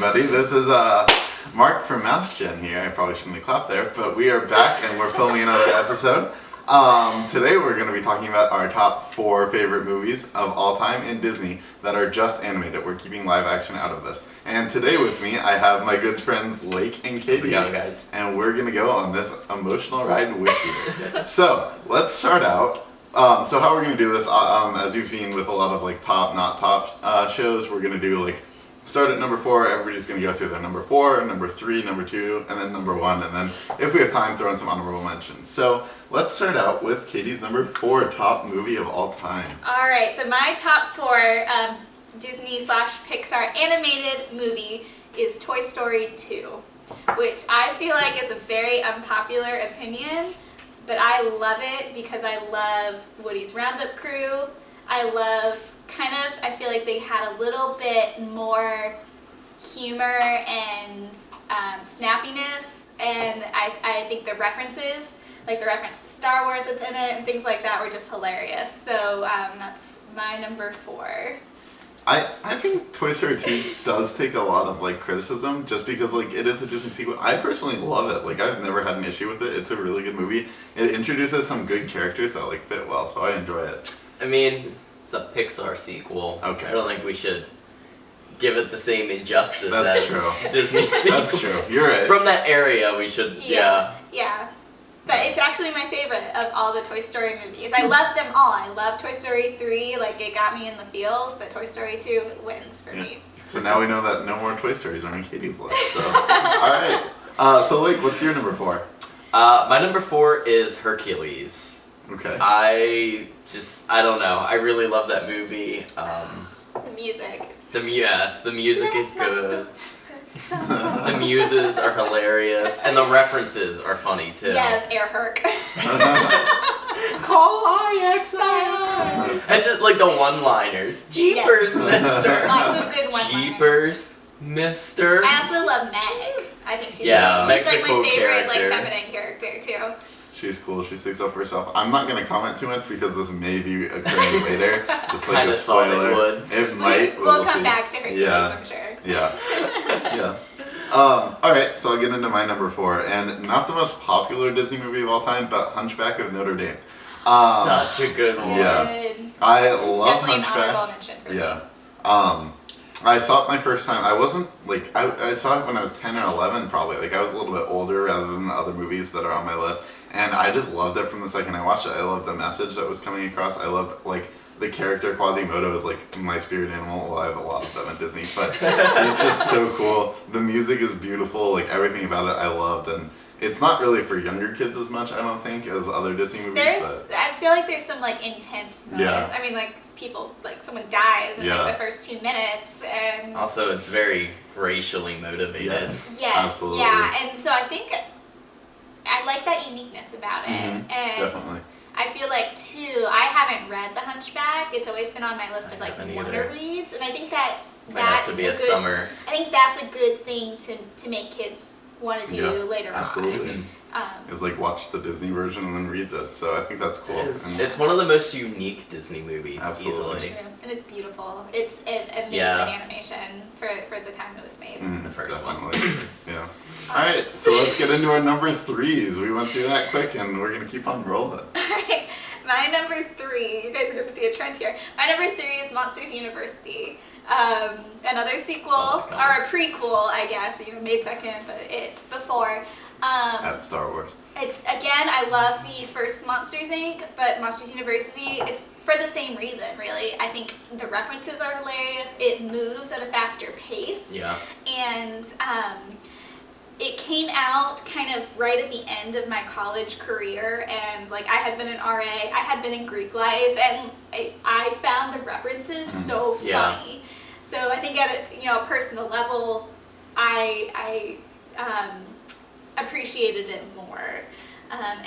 everybody. This is Mark from Mouse Gen here. I probably shouldn't have clapped there, but we are back and we're filming another episode. Today we're going to be talking about our top 4 favorite movies of all time in Disney that are just animated. We're keeping live action out of this. And today with me, I have my good friends Lake and Katie. How's it going, guys? And we're going to go on this emotional ride with you. So, let's start out. So how we're going to do this, as you've seen with a lot of like top, not top shows, we're going to do like, start at number 4, everybody's going to go through their number 4, number 3, number 2, and then number 1, and then if we have time, throw in some honorable mentions. So let's start out with Katie's number 4 top movie of all time. Alright, so my top 4 Disney/Pixar animated movie is Toy Story 2, which I feel like is a very unpopular opinion, but I love it because I love Woody's Roundup crew. I love I feel like they had a little bit more humor and snappiness, and I think the references, like the reference to Star Wars that's in it and things like that, were just hilarious. So that's my number 4. I think Toy Story 2 does take a lot of like criticism just because like it is a Disney sequel. I personally love it. Like I've never had an issue with it. It's a really good movie. It introduces some good characters that like fit well, so I enjoy it. I mean, it's a Pixar sequel. Okay. I don't think we should give it the same injustice That's as true. Disney sequels. That's true. You're right. From that area, we should, yeah. Yeah. But it's actually my favorite of all the Toy Story movies. I love them all. I love Toy Story 3, like it got me in the feels, but Toy Story 2 wins for me. So now we know that no more Toy Stories are on Katie's list. So, alright. So Lake, what's your number 4? My number 4 is Hercules. Okay. I don't know. I really love that movie. The music. The music is good. The muses are hilarious, and the references are funny too. Yes, Air Herc. Call IXI. And just like the one-liners. Jeepers, mister. Lots of good one-liners. Jeepers, mister. I also love Meg. I think she's Yeah, she's Meg's like a my cool favorite character. like feminine character too. She's cool. She sticks up for herself. I'm not going to comment too much because this may be occurring later. Just like a spoiler. It might. We'll come see. back to Hercules, Yeah. I'm sure. Yeah. Yeah. Alright, so I'll get into my number 4. And not the most popular Disney movie of all time, but Hunchback of Notre Dame. Such a good one. Yeah. I love Definitely an Hunchback. honorable mention for me. Yeah. I saw it my first time. I wasn't, like, I saw it when I was 10 or 11 probably. Like, I was a little bit older rather than the other movies that are on my list. And I just loved it from the second I watched it. I loved the message that was coming across. I loved, like, the character Quasimodo is, like, my spirit animal. Well, I have a lot of them at Disney, but it's just so cool. The music is beautiful. Like, everything about it I loved. And it's not really for younger kids as much, I don't think, as other Disney movies. I feel like there's some, like, intense moments. Yeah. I mean, like, people, like, someone dies in, like, the first 2 minutes, and... Also, it's very racially motivated. Yes, absolutely. Yeah, and so I think I like that uniqueness about it. Mhm, and definitely. I feel like, too, I haven't read The Hunchback. It's always been on my list of, like, haven't wonder either. reads, and I think that Might have to be a summer. I think that's a good thing to make kids want to do later absolutely. on. Is like watch the Disney version and then read this. So I think that's cool. It's one of the most unique Disney movies, Absolutely. easily. True. And it's beautiful. It's amazing animation for the time it was made. The first one. Yeah. Alright, so let's get into our number 3s. We went through that quick and we're going to keep on rolling. Alright, my number 3, you guys are going to see a trend here. My number 3 is Monsters University. Another sequel, or a prequel, I guess, made second, but it's before. At Star Wars. It's, again, I love the first Monsters, Inc., but Monsters University, it's for the same reason, really. I think the references are hilarious, it moves at a faster pace, and it came out kind of right at the end of my college career, and like I had been an RA, I had been in Greek life, and I found the references so funny. So I think at a personal level, I appreciated it more.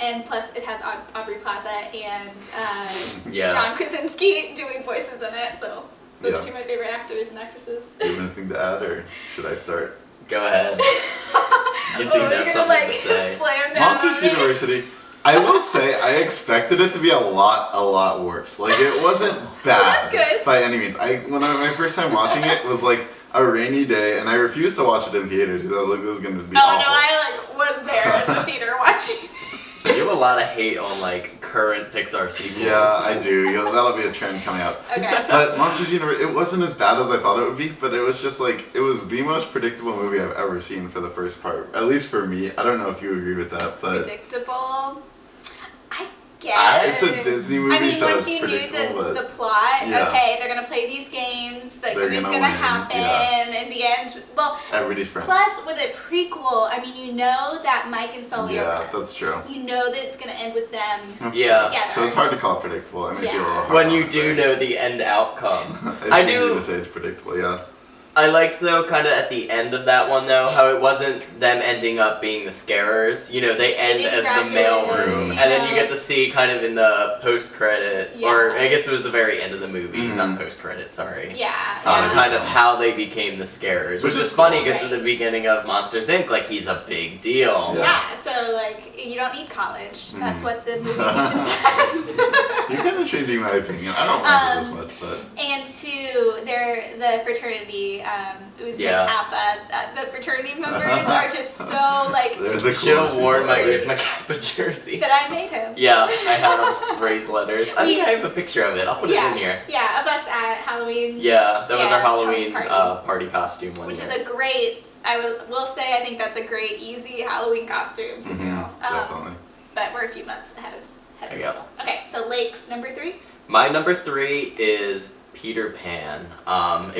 And plus it has Aubrey Plaza and John Krasinski doing voices in it, so those are 2 of my favorite actors and actresses. Do you have anything to add, or should I start? Go ahead. You seem to have something to say. Slam down Monsters on me? University. I will say I expected it to be a lot worse. Like it wasn't bad that's good. by any means. My first time watching it was like a rainy day, and I refused to watch it in theaters because I was like, this is going to be Oh awful. no, I like was there in the theater watching. You have a lot of hate on like current Pixar sequels. Yeah, I do. Yeah, that'll be a trend coming up. Okay. But Monsters University, it wasn't as bad as I thought it would be, but it was just like, it was the most predictable movie I've ever seen for the first part. At least for me. I don't know if you agree with that, but... Predictable. I guess. It's a Disney movie, I mean, so once it's you knew predictable, the but... plot, Yeah. okay, they're gonna play these games, like They're something's gonna gonna win, happen yeah. in the end. Well, Everybody's friends. plus with a prequel, I mean, you know that Mike and Sully are Yeah, friends. that's true. You know that it's gonna end with them That's Yeah. true. together. So it's hard to call it predictable. I might be a little hard When on you it, do but know the end outcome. it's I easy do- to say it's predictable, yeah. I liked though kind of at the end of that one though how it wasn't them ending up being the scarers. You know, they end didn't as the mailroom, graduate, and then you yeah. get to see kind of in the post credit, or Yeah. I guess it was the very end of the movie, Mhm. not post credit. Sorry. Yeah, Yeah. Kind of how they became the scarers, which Which is is funny cool. because Right. at the beginning of Monsters Inc., like he's a big deal. Yeah, so like you don't need college. That's Mhm. what the movie teaches us. You're kind of changing my opinion. I don't like it as much, but... And two, the fraternity, Uzma Yeah. Kappa, the fraternity members are just so like They're the You should have coolest worn people my ever. Uzma Kappa jersey. that I made him. Yeah, I have raised letters. I think We- I have a picture of it. I'll put it in here. Yeah, of us at Halloween. Yeah, that was Yeah, our Halloween Halloween party costume one Which year. is a great, will say, I think that's a great, easy Halloween costume to do. Mhm, definitely. But we're a few months ahead of There you schedule. Okay, so Lake's number 3. My number 3 is Peter Pan. If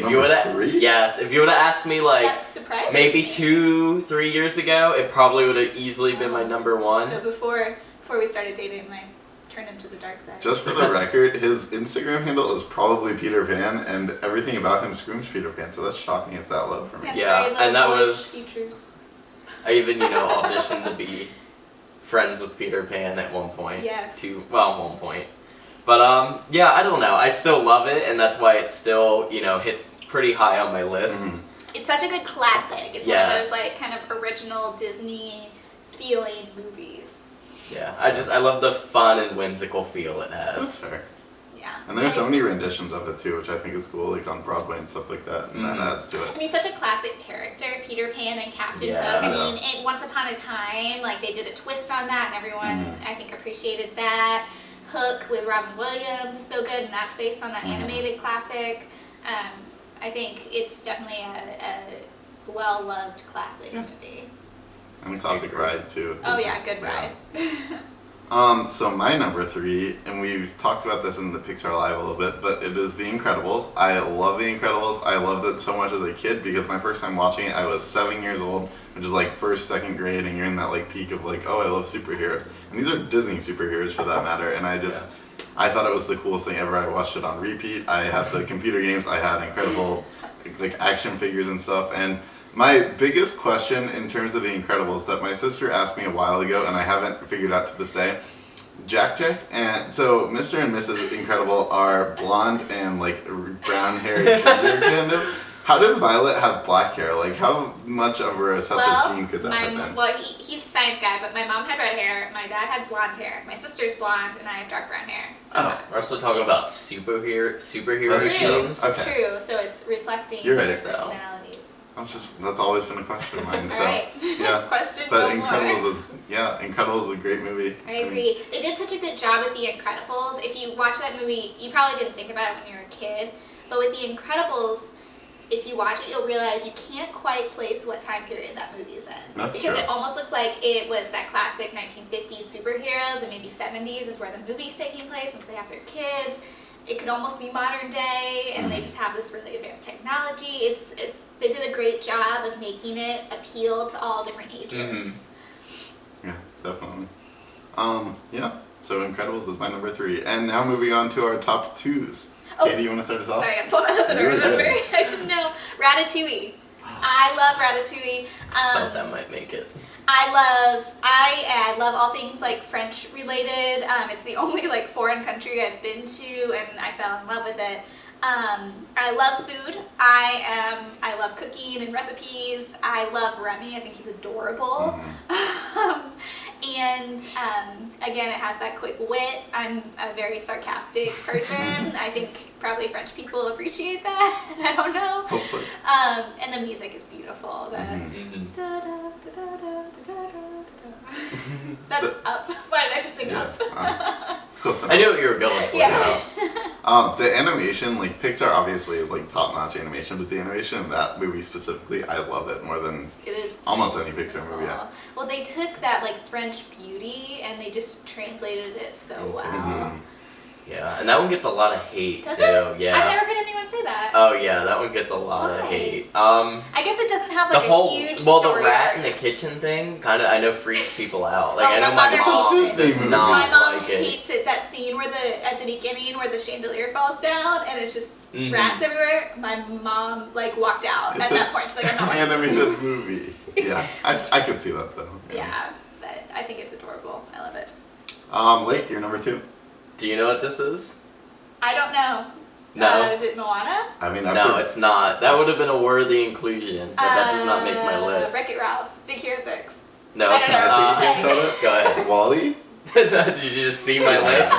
Number you would have, 3? yes, if you would have asked me like That's surprising. maybe to me. 2-3 years ago, it probably would have easily been my number 1. So before we started dating, I turned him to the dark side. Just for the record, his Instagram handle is probably Peter Pan, and everything about him screams Peter Pan, so that's shocking it's that low for me. Yes, Yeah, very low and that voice was- features. I even auditioned to be friends with Peter Pan at one point. Yes. One point. But yeah, I don't know. I still love it, and that's why it still hits pretty high on my list. Mhm. It's such a good classic. It's one of Yes. those like kind of original Disney feeling movies. Yeah, I love the fun and whimsical feel it That's has. fair. Yeah. And there's so many renditions of it too, which I think is cool, like on Broadway and stuff like that, and Mhm. that adds to it. And he's such a classic character, Peter Pan and Captain Yeah. Hook. I Yeah. mean, Once Upon a Time, like they did a twist on that, and everyone Mhm. I think appreciated that. Hook with Robin Williams is so good, and that's based on that Mhm. animated classic. I think it's definitely a well-loved classic Yeah. movie. And a classic ride too. Oh yeah, good ride. So my number 3, and we've talked about this in the Pixar Live a little bit, but it is The Incredibles. I love The Incredibles. I loved it so much as a kid because my first time watching it, I was 7 years old, which is like first, second grade, and you're in that like peak of like, oh, I love superheroes. And these are Disney superheroes for that matter, and I thought it was the coolest thing ever. I watched it on repeat. I had the computer games. I had incredible like action figures and stuff. And my biggest question in terms of The Incredibles that my sister asked me a while ago, and I haven't figured out to this day. Jack, and so Mr. and Mrs. Incredible are blonde and like brown haired ginger kind of. How did Violet have black hair? Like how much of a recessive gene could that have been? Well, he's a science guy, but my mom had red hair, my dad had blonde hair, my sister's blonde, and I have dark brown hair. So Oh. We're also talking Jinx. about superhero That's true. genes. Okay. True, so it's reflecting You're right. their personalities. That's always been a question of mine. So Alright. yeah. Question But no more. Incredibles is a great movie. I agree. They did such a good job with The Incredibles. If you watch that movie, you probably didn't think about it when you were a kid, but with The Incredibles, if you watch it, you'll realize you can't quite place what time period that movie's in. That's because true. it almost looks like it was that classic 1950s superheroes, and maybe 70s is where the movie's taking place once they have their kids. It could almost be modern day, and they just have this really advanced technology. They did a great job of making it appeal to all different ages. Yeah, definitely. Yeah. So Incredibles is my number 3, and now moving on to our top 2s. Oh, Katie, you want to start us off? Sorry, I'm pulling my list. I You're remember. good. I should know. Ratatouille. I love Ratatouille. Thought that might make it. I love all things like French related. It's the only like foreign country I've been to, and I fell in love with it. I love food. I love cooking and recipes. I love Remy. I think he's adorable. And again, it has that quick wit. I'm a very sarcastic person. I think probably French people appreciate that. I don't know. Hopefully. And the music is beautiful. The That's up. Why did I just sing up? Close enough. I knew what you were going for. Yeah. The animation, like Pixar obviously is like top-notch animation, but the animation in that movie specifically, I love it more than It is almost any Pixar movie. Yeah. cool. Well, they took that like French beauty and they just translated it so well. Yeah, and that one gets a lot of hate Does too. it? Yeah. I've never heard anyone say that. Oh yeah, that one gets a lot of Why? hate. I guess it doesn't have like The whole a huge well, story the rat arc. in the kitchen thing kind of I know freaks people out. Like Oh, I know my my mother mom hates it. does My not My mom like it. hates it. That scene where at the beginning where the chandelier falls down and it's just rats everywhere. My mom like walked out It's at that point. She's like, I'm not watching this animated movie. Yeah, I could see that though. Yeah, but I think it's adorable. I love it. Lake, you're number 2. Do you know what this is? I don't know. No. Is it Moana? I mean, No, it's not. That would have been a worthy inclusion, but that does not make my list. Wreck-It Ralph. Big Hero 6. No, I don't know what to I say. think so. Go ahead. Wally. Did you just see my list?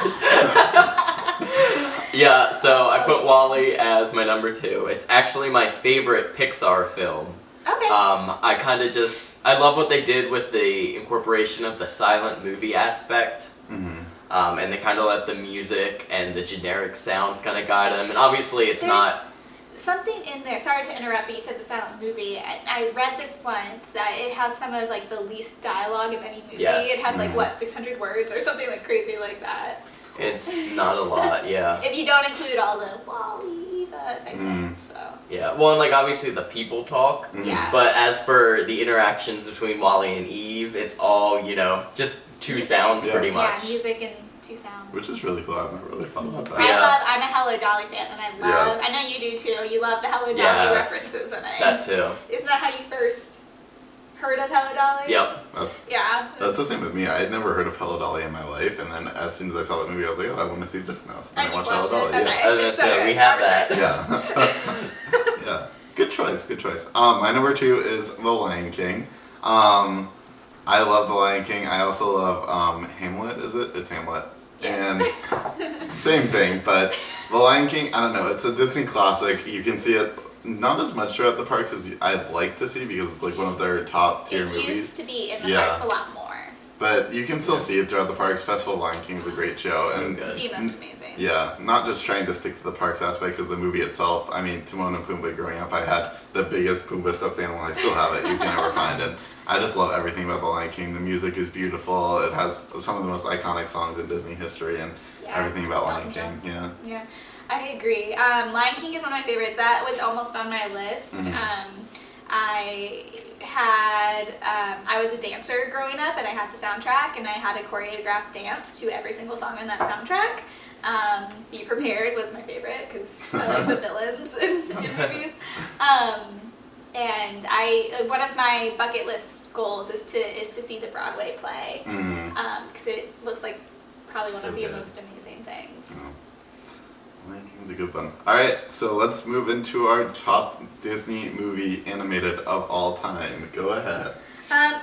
Yeah, so I put Wall-E as my number 2. It's actually my favorite Pixar film. Okay. I kind of I love what they did with the incorporation of the silent movie aspect. And they kind of let the music and the generic sounds kind of guide them. And obviously it's not... Something in there, sorry to interrupt, but you said the silent movie. I read this once that it has some of like the least dialogue of any movie. Yes. It has like what, 600 words or something like crazy like that. It's not a lot, yeah. If you don't include all the Wall-E type things, so. Yeah, well, and like obviously the people talk. Yeah. But as for the interactions between Wally and Eve, it's all, just two Music. sounds Yeah. pretty much. Yeah, music and 2 sounds. Which is really cool. I've never really thought about that. Yeah. I'm a Hello Dolly fan, and I love. Yes. I know you do too. You love the Hello Dolly Yes. references in it. That too. Isn't that how you first heard of Hello Dolly? Yep. Yeah. That's the same with me. I had never heard of Hello Dolly in my life, and then as soon as I saw that movie, I was like, oh, I want to see this now. So then And I you watched Hello watched Dolly. it? Okay. I was gonna It's say, okay. we have Barbara that. Streisand. Yeah. Yeah. Good choice. Good choice. My number 2 is The Lion King. I love The Lion King. I also love Hamlet. Is it? It's Hamlet. Yes. And same thing, but The Lion King, I don't know, it's a Disney classic. You can see it not as much throughout the parks as I'd like to see because it's like one of their top tier It movies. used to be in the Yeah. parks a lot more. But you can still see it throughout the parks. Festival of Lion King is a great show. So And good. The most amazing. yeah, not just trying to stick to the parks aspect because the movie itself, I mean, Timon and Pumbaa growing up, I had the biggest Pumbaa stuffed animal. I still have it. You can never find it. I just love everything about The Lion King. The music is beautiful. It has some of the most iconic songs in Disney history and Yeah. everything about Lion Elton King. John. Yeah. Yeah, I agree. Lion King is one of my favorites. That was almost on my list. I was a dancer growing up, and I had the soundtrack, and I had a choreographed dance to every single song on that soundtrack. Be Prepared was my favorite because I like the villains in movies. And one of my bucket list goals is to see the Broadway play because it looks like probably one So of the good. most amazing things. Lion King's a good one. Alright, so let's move into our top Disney movie animated of all time. Go ahead.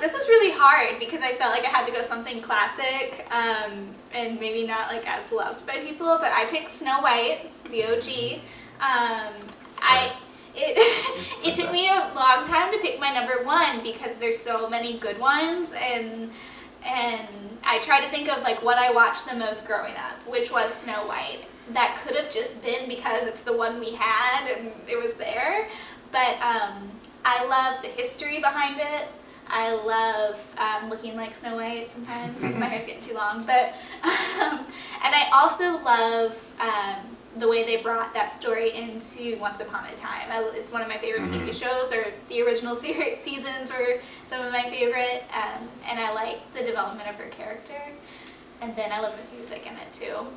This was really hard because I felt like I had to go something classic and maybe not like as loved by people, but I picked Snow White, the OG. It took me a long time to pick my number 1 because there's so many good ones, and I tried to think of like what I watched the most growing up, which was Snow White. That could have just been because it's the one we had and it was there, but I love the history behind it. I love looking like Snow White sometimes. My hair's getting too long, but and I also love the way they brought that story into Once Upon a Time. It's one of my favorite TV shows, or the original seasons were some of my favorite, and I like the development of her character, and then I love the music in it too.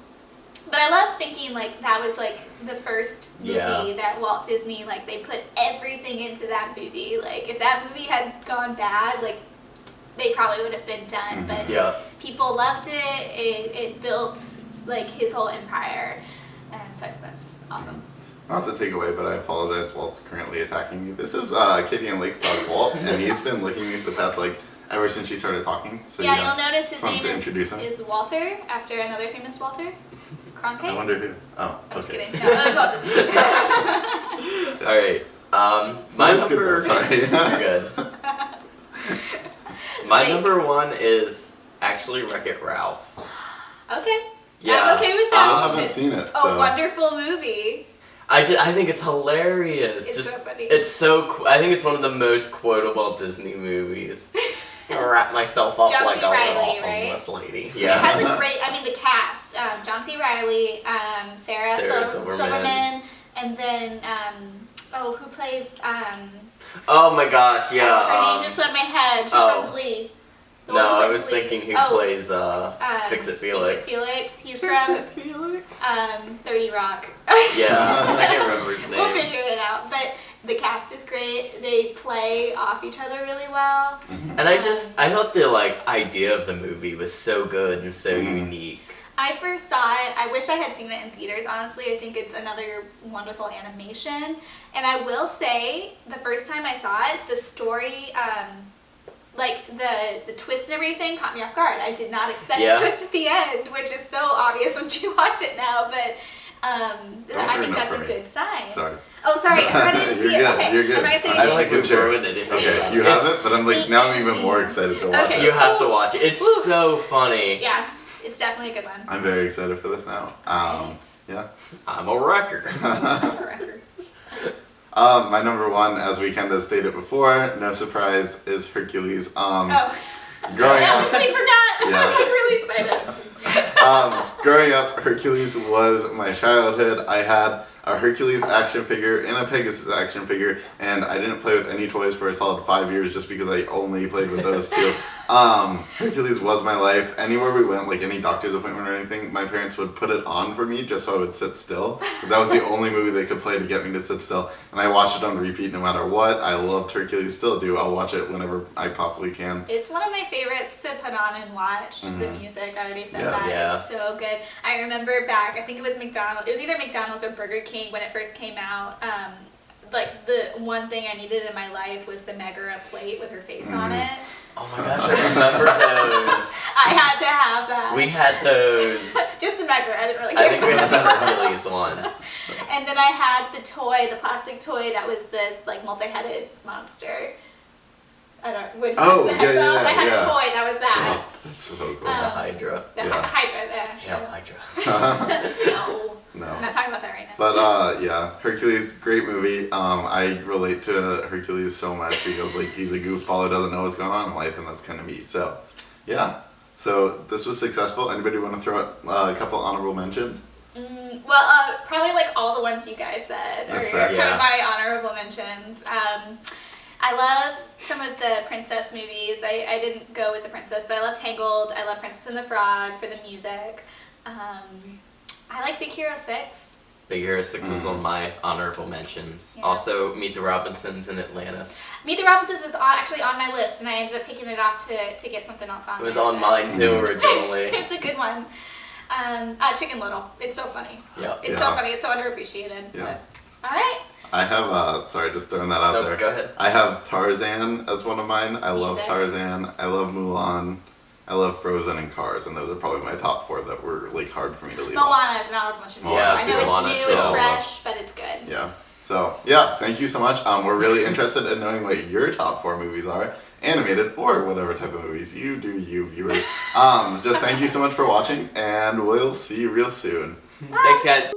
But I love thinking like that was like the first movie that Walt Disney, like they put everything into that movie. Like if that movie had gone bad, like they probably would have been done. But people loved it. It built like his whole empire, and so that's awesome. Not to take away, but I apologize. Walt's currently attacking me. This is Kitty and Lake's dog Walt, and he's been licking me the past like ever since she started talking. So yeah, you'll notice his just wanted name to introduce him. is Walter, after another famous Walter Cronkite. I wonder who. Oh, I'm just okay. kidding. No, that was Walt Disney. All right. So My that's good number. though, sorry. You're good. My Like- number one is actually Wreck-It Ralph. Okay. Yeah. I'm okay with I that. still haven't seen it. A So. wonderful movie. I think it's hilarious. It's Just so funny. it's so. I think it's one of the most quotable Disney movies. I wrap myself up John like C. a Reilly, little right? homeless lady. It Yeah. has a great, I mean, the cast, John C. Reilly, Sarah Silverman, and then, who plays, Oh my gosh, yeah. her name just went in my head, she's from Glee. The No, woman I from was Glee. thinking who plays Fix It Felix. Fix It Felix, he's Fix from, It Felix. 30 Rock. Yeah, I can't remember his name. We'll figure it out, but the cast is great, they play off each other really well. And I thought the idea of the movie was so good and so unique. I first saw it, I wish I had seen it in theaters, honestly. I think it's another wonderful animation. And I will say, the first time I saw it, the story, the twist and everything caught me off guard. I did not expect the twist at the end, which is so obvious once you watch it now, but I think that's a good sign. Sorry. Oh, sorry, everybody didn't see it. You're good, Okay, you're good. I'm not saying I like Good the share. ruined it. Okay, you haven't, but I'm like, now I'm even more excited to watch Okay. it. You have to watch it. It's Woo. so funny. Yeah, it's definitely a good one. I'm very excited for this now. Thanks. Yeah. I'm a wrecker. For the record. My number one, as we kind of stated before, no surprise, is Hercules. Oh, Growing I up, honestly forgot. I Yeah. was like really excited. growing up, Hercules was my childhood. I had a Hercules action figure and a Pegasus action figure, and I didn't play with any toys for a solid 5 years just because I only played with those two. Hercules was my life. Anywhere we went, like any doctor's appointment or anything, my parents would put it on for me just so I would sit still. Because that was the only movie they could play to get me to sit still. And I watched it on repeat no matter what. I loved Hercules, still do. I'll watch it whenever I possibly can. It's one of my favorites to put on and watch. The music, I already said Yes. that. Yeah. It's so good. I remember back, I think it was McDonald's. It was either McDonald's or Burger King when it first came out. The one thing I needed in my life was the Megara plate with her face on it. Oh my gosh, I remember those. I had to have that. We had those. Just the Megara. I didn't really care. I think we had the Hercules one. And then I had the toy, the plastic toy that was the multi-headed monster. I don't. When he Oh, has the heads yeah, up, I had yeah. a toy that was that. Oh, that's so cool. The Hydra. The Yeah. Hydra there. Yeah, Hydra. No. I'm No. not talking about that right now. But yeah, Hercules, great movie. I relate to Hercules so much because he's a goofball who doesn't know what's going on in life, and that's kind of me. So, yeah. So this was successful. Anybody want to throw out a couple honorable mentions? Probably all the ones you guys said That's are fair. kind Yeah. of my honorable mentions. I love some of the princess movies. I didn't go with the princess, but I love Tangled. I love Princess and the Frog for the music. I like Big Hero 6. Big Hero 6 was on my honorable mentions. Yeah. Also, Meet the Robinsons and Atlantis. Meet the Robinsons was actually on my list, and I ended up taking it off to get something else on It was there, on but- mine too originally. It's a good one. Chicken Little. It's so funny. Yeah. It's so funny. It's so underappreciated. Yeah. But, all right. I have, sorry, just throwing that out No, there. go ahead. I have Tarzan as one of mine. I love Music. Tarzan. I love Mulan. I love Frozen and Cars, and those are probably my top four that were hard for me to leave off. Moana is an honorable mention too. Moana I too. know it's Moana new, too. it's I love. fresh, but it's good. Yeah. So, yeah, thank you so much. We're really interested in knowing what your top four movies are, animated or whatever type of movies you do, you viewers. Just thank you so much for watching, and we'll see you real soon. Thanks, guys.